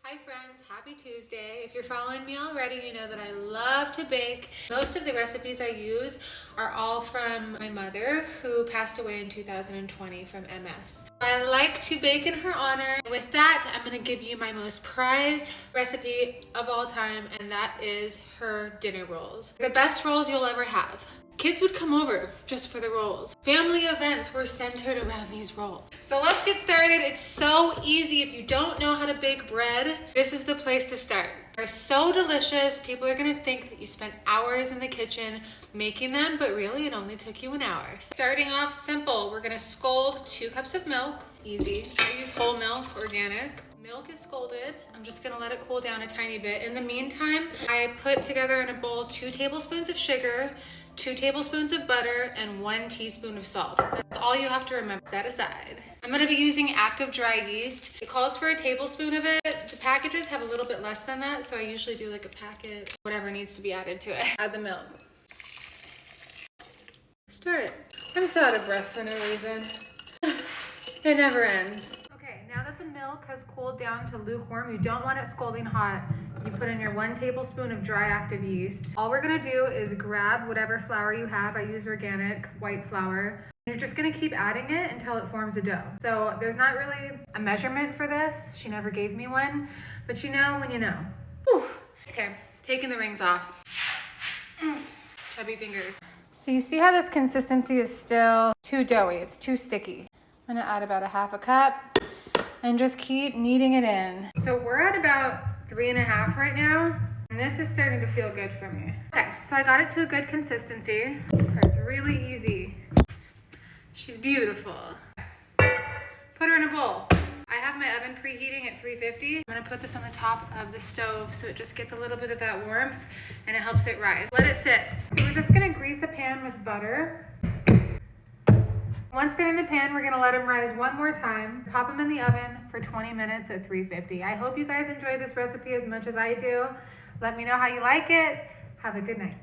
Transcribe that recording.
Hi friends, happy Tuesday. If you're following me already, you know that I love to bake. Most of the recipes I use are all from my mother, who passed away in 2020 from MS. I like to bake in her honor. With that, I'm gonna give you my most prized recipe of all time, and that is her dinner rolls. The best rolls you'll ever have. Kids would come over just for the rolls. Family events were centered around these rolls. So let's get started. It's so easy. If you don't know how to bake bread, this is the place to start. They're so delicious. People are gonna think that you spent hours in the kitchen making them, but really it only took you an hour. Starting off simple, we're gonna scald 2 cups of milk. Easy. I use whole milk, organic. Milk is scalded. I'm just gonna let it cool down a tiny bit. In the meantime, I put together in a bowl 2 tablespoons of sugar, 2 tablespoons of butter, and 1 teaspoon of salt. That's all you have to remember. Set aside. I'm gonna be using active dry yeast. It calls for a tablespoon of it. The packages have a little bit less than that, so I usually do like a packet, whatever needs to be added to it. Add the milk. Stir it. I'm so out of breath for no reason. It never ends. Okay, now that the milk has cooled down to lukewarm, you don't want it scalding hot. You put in your 1 tablespoon of dry active yeast. All we're gonna do is grab whatever flour you have. I use organic white flour. You're just gonna keep adding it until it forms a dough. So there's not really a measurement for this. She never gave me one, but you know when you know. Whew. Okay, taking the rings off. Chubby fingers. So you see how this consistency is still too doughy, it's too sticky. I'm gonna add about a 1/2 cup and just keep kneading it in. So we're at about 3.5 right now, and this is starting to feel good for me. Okay, so I got it to a good consistency. This part's really easy. She's beautiful. Put her in a bowl. I have my oven preheating at 350. I'm gonna put this on the top of the stove so it just gets a little bit of that warmth and it helps it rise. Let it sit. So we're just gonna grease a pan with butter. Once they're in the pan, we're gonna let them rise one more time. Pop them in the oven for 20 minutes at 350. I hope you guys enjoy this recipe as much as I do. Let me know how you like it. Have a good night.